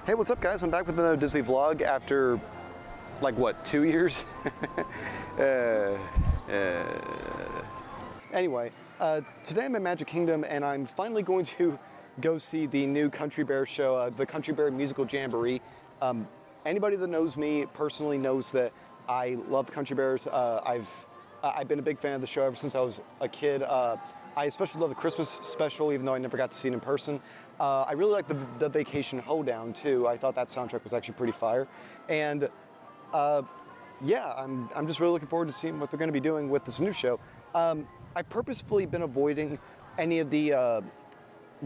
Hey, what's up guys? I'm back with another Disney vlog after, like what, 2 years? Anyway, today I'm at Magic Kingdom and I'm finally going to go see the new Country Bears show, the Country Bears Musical Jamboree. Anybody that knows me personally knows that I love the Country Bears. I've been a big fan of the show ever since I was a kid. I especially love the Christmas special, even though I never got to see it in person. I really like the Vacation Hoedown too. I thought that soundtrack was actually pretty fire. And yeah, I'm just really looking forward to seeing what they're going to be doing with this new show. I've purposefully been avoiding any of the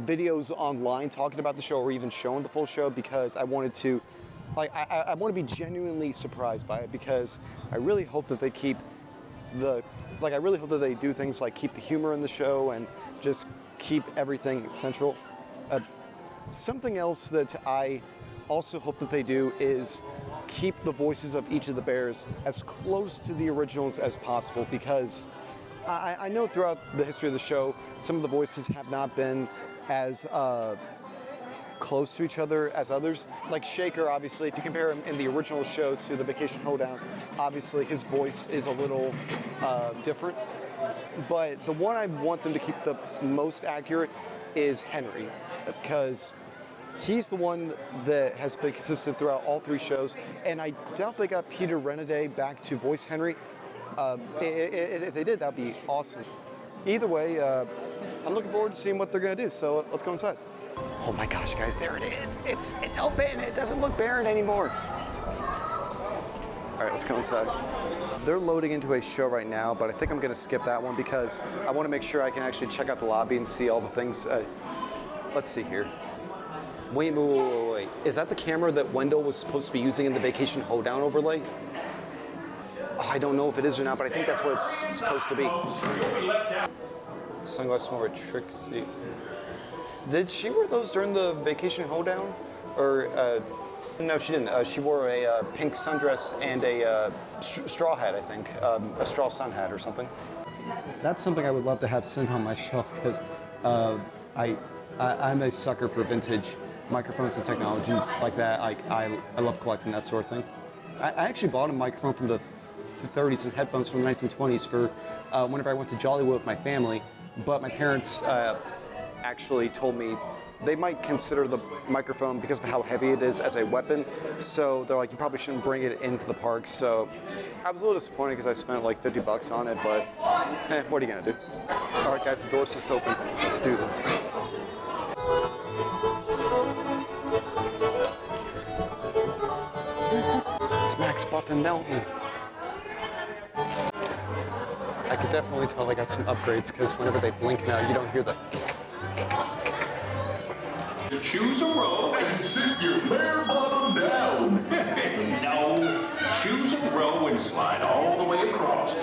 videos online talking about the show or even showing the full show because I wanted to, I want to be genuinely surprised by it because I really hope that they keep I really hope that they do things like keep the humor in the show and just keep everything central. Something else that I also hope that they do is keep the voices of each of the bears as close to the originals as possible because I know throughout the history of the show, some of the voices have not been as close to each other as others. Like Shaker, obviously, if you compare him in the original show to the Vacation Hoedown, obviously his voice is a little different. But the one I want them to keep the most accurate is Henry, because he's the one that has been consistent throughout all three shows, and I doubt they got Peter Renaday back to voice Henry. If they did, that'd be awesome. Either way, I'm looking forward to seeing what they're gonna do, so let's go inside. Oh my gosh, guys, there it is. It's open, it doesn't look barren anymore. All right, let's go inside. They're loading into a show right now, but I think I'm gonna skip that one because I wanna make sure I can actually check out the lobby and see all the things. Let's see here. Wait. Is that the camera that Wendell was supposed to be using in the Vacation Hoedown overlay? Oh, I don't know if it is or not, but I think that's what it's supposed to be. Sunglasses more Trixie. Did she wear those during the Vacation Hoedown? Or, no, she didn't. She wore a pink sundress and a straw hat, I think. A straw sun hat or something. That's something I would love to have sitting on my shelf because I'm a sucker for vintage microphones and technology like that. I love collecting that sort of thing. I actually bought a microphone from the 30s and headphones from the 1920s for whenever I went to Jollywood with my family, but my parents actually told me they might consider the microphone, because of how heavy it is, as a weapon, so they're like, you probably shouldn't bring it into the park. So I was a little disappointed because I spent like $50 on it, but what are you gonna do? All right guys, the door's just open. Let's do this. It's Max, Buff, and Melton. I could definitely tell they got some upgrades because whenever they blink now, you don't hear the. Choose a row and sit your bare bottom down. No, choose a row and slide all the way across.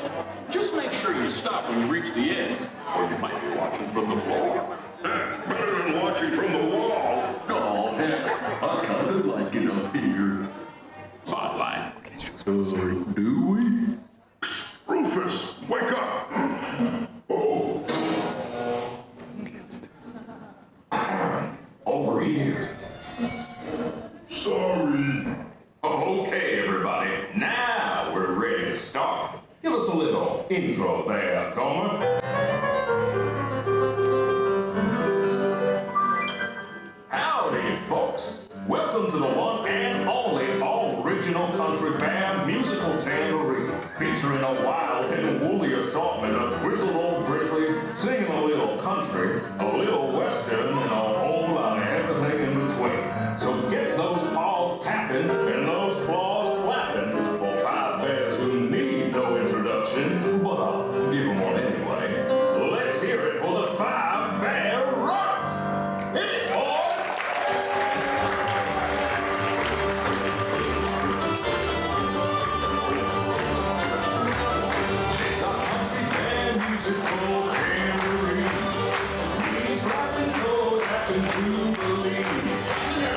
Just make sure you stop when you reach the end, or you might be watching from the floor. Better than watching from the wall. Oh, heck, I kind of like it up here. Spotlight. Do we? Rufus, wake up! Oh. Over here. Sorry. Okay, everybody. Now we're ready to start. Give us a little intro there, Gomer. Howdy, folks. Welcome to the one and only original Country Bears Musical Jamboree, featuring a wild and woolly assortment of grizzled old grizzlies singing a little country, a little western, and a whole lot of everything in between. So get those paws tapping and those claws clapping for five bears who need no introduction, but I'll give them one anyway. Let's hear it for the Five Bear Rocks! Hit it, boys! Musical jamboree. These like the Lord happen to believe.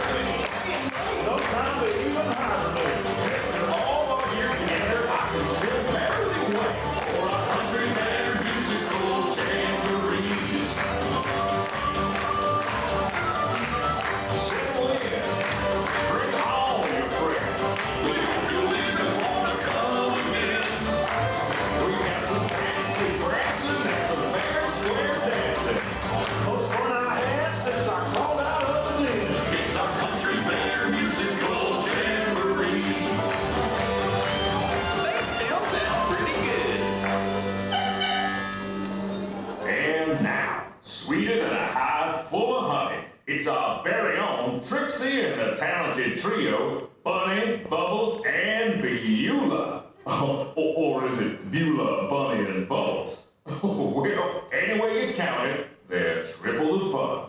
present the talented trio, Bunny, Bubbles, and Beulah. Or is it Beulah, Bunny, and Bubbles? Well, any way you count it, they're triple the fun.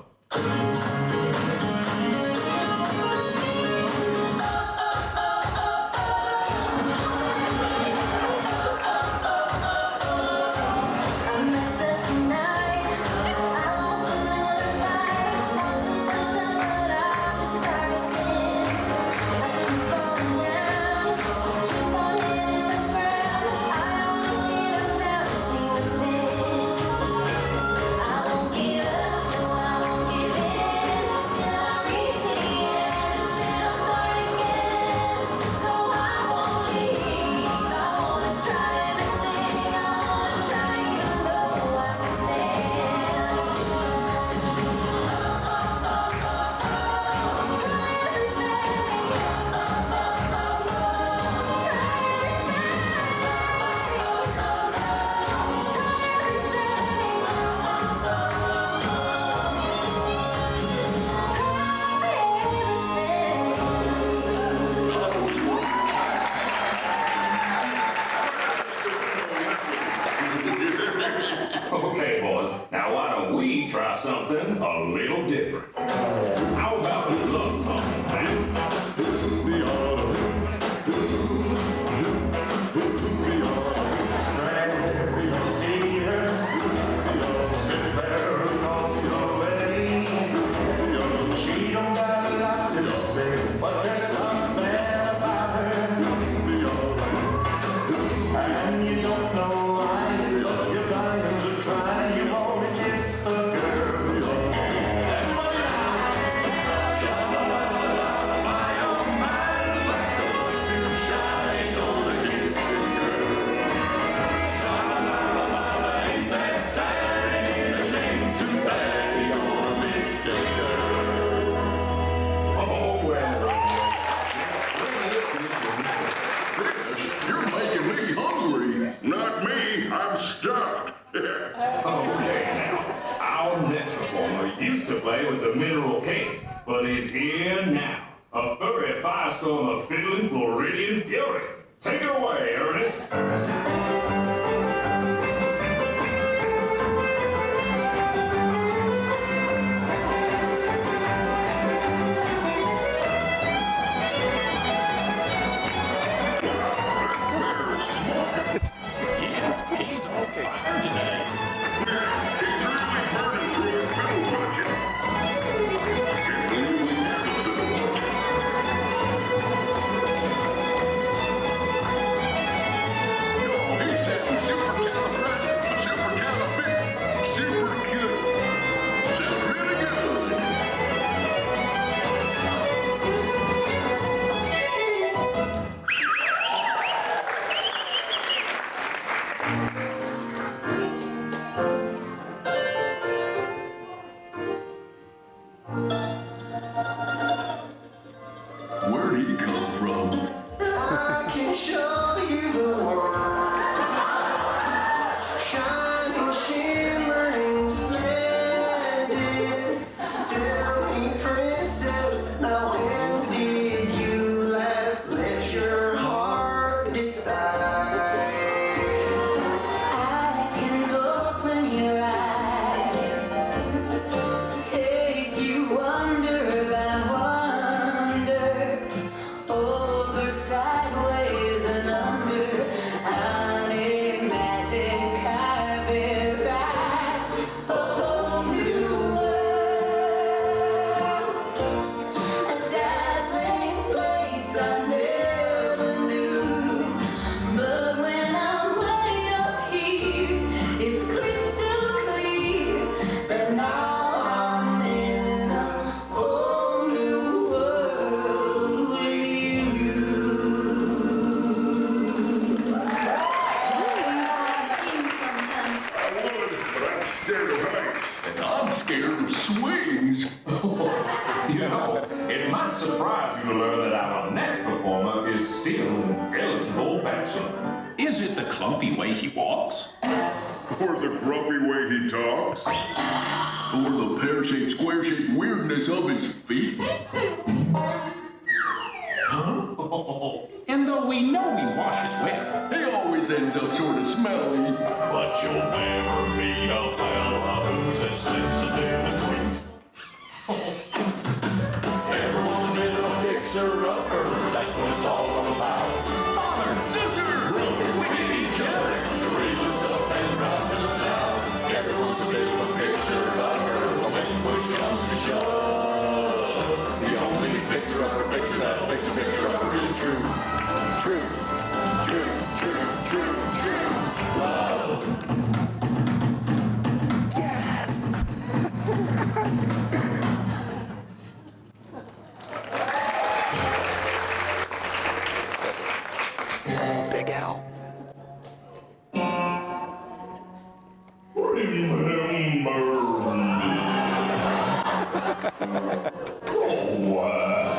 Okay, boys, now why don't we try something a little different? How about a love song, man? Okay, now, our next performer used to play with the Mineral Kings, but is here now. A furry firestorm of fiddling Floridian fury. Take it away, Ernest. It's on fire today. He's really burning through his fiddle budget. Can't believe we have a fiddle budget. No, he said super cute. Sounds really good. Where'd he come from? I can show you the world, shining, shimmering, splendid. Tell me, princess, now when did you last let your heart decide? I can open your eyes, take you wonder by wonder, over, sideways, and under. I'll imagine carving right a whole new world, a dazzling place I never knew. But when I'm way up here, it's crystal clear that now I'm in a whole new world with you. I would, but I'm scared of heights. And I'm scared of swings. You know, it might surprise you to learn that our next performer is still an eligible bachelor. Is it the clumpy way he walks? Or the grumpy way he talks. Or the pear-shaped, square-shaped weirdness of his feet. ends up sort of smelly. But you'll never be a fella who's as sensitive as sweet. Everyone's a bit of a fixer-upper, that's what it's all about. Father, sister, Brother, we need each other to raise us up and round us out. Everyone's a bit of a fixer-upper, but when push comes to shove, the only fixer-upper fixer that'll fix a fixer-upper is true. True. True, true, true, true love. Yes! Big Al. Oh, I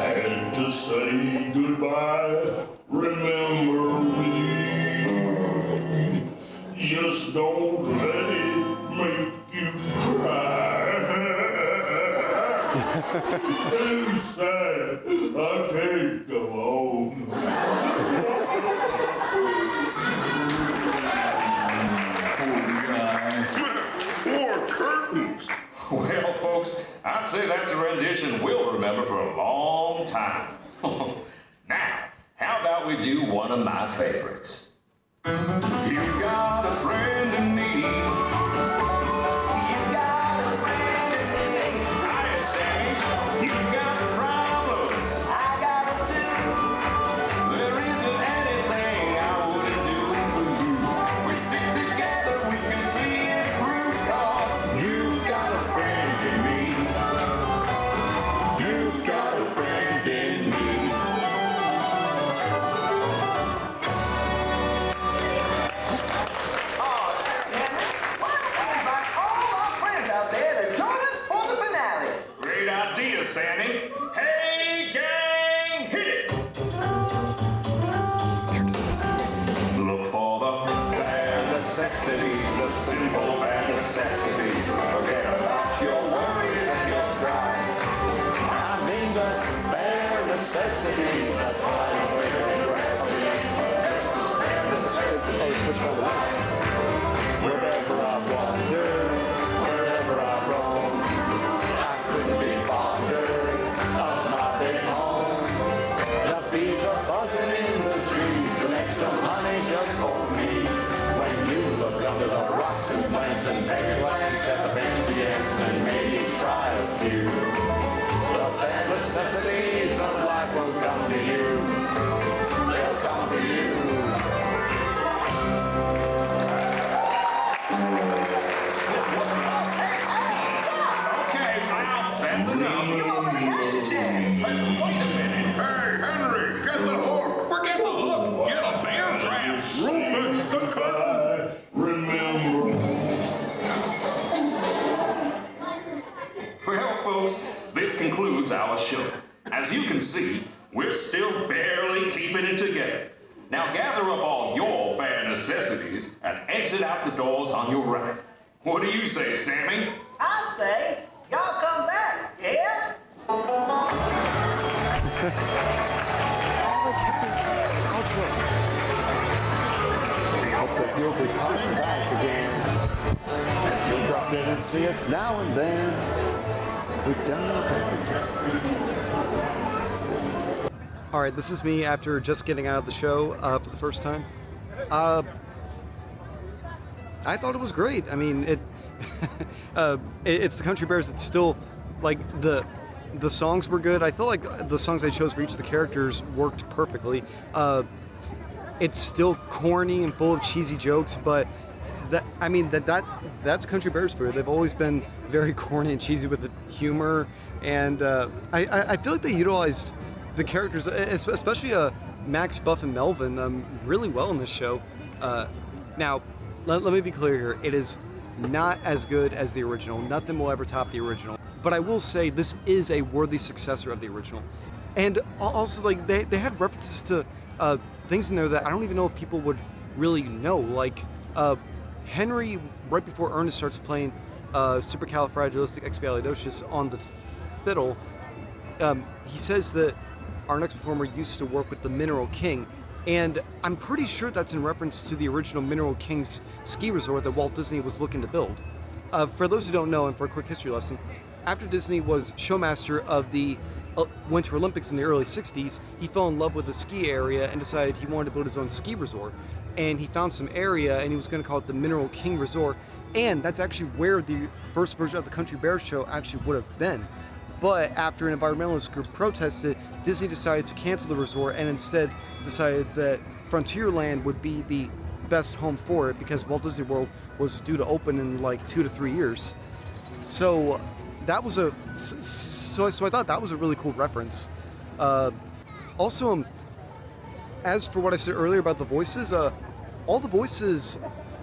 had to say goodbye. Remember me. Just don't let it make you cry. Too sad. I can't go on. More curtains. Well, folks, I'd say that's a rendition we'll remember for a long time. Now, how about we do one of my favorites? You've got a friend in need. You've got a friend in need. Hi, Sammy. You've got problems. I got them too. There isn't anything I wouldn't do for you. We stick together, we can see it through, 'cause you've got a friend in me. You've got a friend in me. Great idea, Sammy. Hey, gang, hit it! Look for the bare necessities, the simple bare necessities. Forget about your worries and your strife. I mean the bare necessities. That's why I'm waiting for just the bare necessities. Oh, switch on the lights. Wherever I wander, wherever I roam, I couldn't be fonder of my big home. The bees are buzzing in the trees to make some honey just for me. When you look under the rocks and plants and take a glance at the fancy ants, then maybe try a few. The bare necessities of life will come to you. They'll come to you. Okay, now that's enough. You already had your chance. But wait a minute. Hey, Henry, get the hook. Forget the hook. Get a bear trap. Rufus the curtain. Remember. Well, folks, this concludes our show. As you can see, we're still barely keeping it together. Now gather up all your bare necessities and exit out the doors on your right. What do you say, Sammy? I say, y'all come back, yeah? Hope that you'll be coming back again. And you'll drop in and see us now and then. We've done our best. All right, this is me after just getting out of the show for the first time. I thought it was great. I mean, it's the Country Bears. It's still like the songs were good. I feel like the songs I chose for each of the characters worked perfectly. It's still corny and full of cheesy jokes, but that's Country Bears for you. They've always been very corny and cheesy with the humor, and I feel like they utilized the characters, especially Max, Buff, and Melvin, really well in this show. Now, let me be clear here. It is not as good as the original. Nothing will ever top the original. But I will say this is a worthy successor of the original. And also, like, they had references to things in there that I don't even know if people would really know. Like, Henry, right before Ernest starts playing Supercalifragilisticexpialidocious on the fiddle, he says that our next performer used to work with the Mineral King. And I'm pretty sure that's in reference to the original Mineral Kings ski resort that Walt Disney was looking to build. For those who don't know, and for a quick history lesson, after Disney was showmaster of the Winter Olympics in the early 60s, he fell in love with the ski area and decided he wanted to build his own ski resort. And he found some area and he was going to call it the Mineral King Resort. And that's actually where the first version of the Country Bears show actually would have been. But after an environmentalist group protested, Disney decided to cancel the resort and instead decided that Frontierland would be the best home for it because Walt Disney World was due to open in like 2 to 3 years. So that was so I thought that was a really cool reference. Also, as for what I said earlier about the voices, all the voices,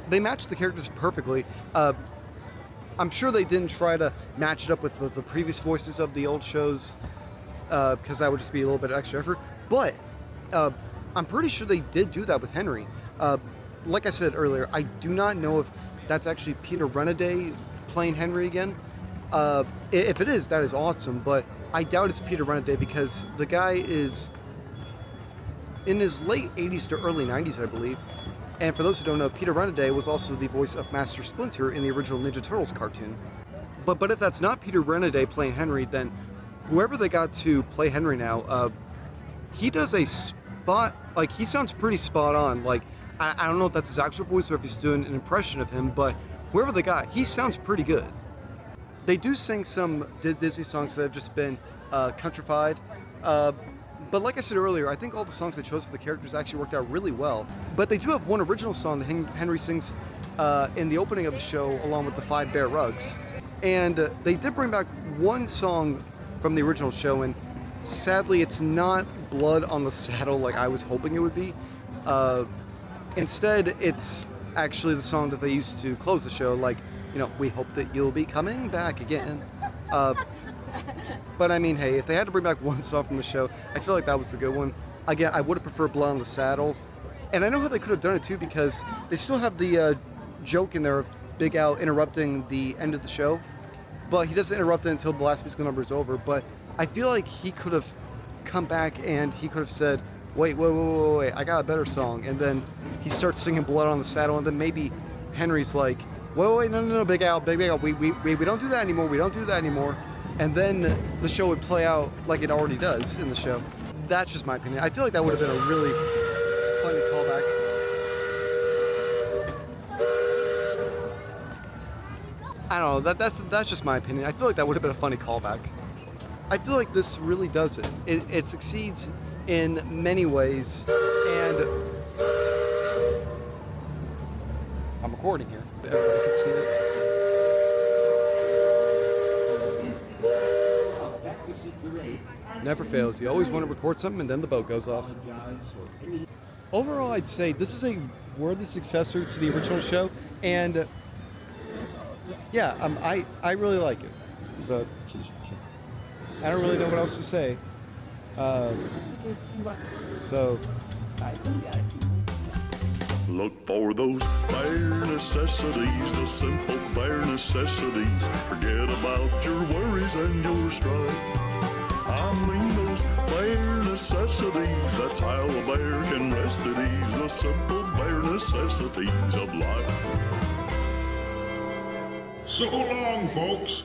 they match the characters perfectly. I'm sure they didn't try to match it up with the previous voices of the old shows because that would just be a little bit extra effort. But I'm pretty sure they did do that with Henry. Like I said earlier, I do not know if that's actually Peter Renaday playing Henry again. If it is, that is awesome, but I doubt it's Peter Renaday because the guy is in his late 80s to early 90s, I believe. And for those who don't know, Peter Renaday was also the voice of Master Splinter in the original Ninja Turtles cartoon. But if that's not Peter Renaday playing Henry, then whoever they got to play Henry now, he does a spot, like he sounds pretty spot on. Like, I don't know if that's his actual voice or if he's doing an impression of him, but whoever they got, he sounds pretty good. They do sing some Disney songs that have just been countrified. But like I said earlier, I think all the songs they chose for the characters actually worked out really well. But they do have one original song that Henry sings in the opening of the show along with the 5 Bear Rugs. And they did bring back one song from the original show, and sadly it's not Blood on the Saddle like I was hoping it would be. Instead, it's actually the song that they used to close the show, like, you know, we hope that you'll be coming back again. But I mean, hey, if they had to bring back one song from the show, I feel like that was the good one. Again, I would have preferred Blood on the Saddle. And I know how they could have done it too, because they still have the joke in there of Big Al interrupting the end of the show. But he doesn't interrupt it until the last musical number is over. But I feel like he could have come back and he could have said, wait, I got a better song. And then he starts singing Blood on the Saddle, and then maybe Henry's like, wait, no, Big Al, we don't do that anymore, we don't do that anymore. And then the show would play out like it already does in the show. That's just my opinion. I feel like that would have been a really funny callback. I don't know, that's just my opinion. I feel like that would have been a funny callback. I feel like this really does it. It succeeds in many ways, and I'm recording here. Everybody can see it. Never fails. You always want to record something and then the boat goes off. Overall, I'd say this is a worthy successor to the original show, and yeah, I really like it. So I don't really know what else to say. So Look for those bare necessities, the simple bare necessities. Forget about your worries and your strife. I mean those bare necessities, that's how a bear can rest at ease. The simple bare necessities of life. So long, folks.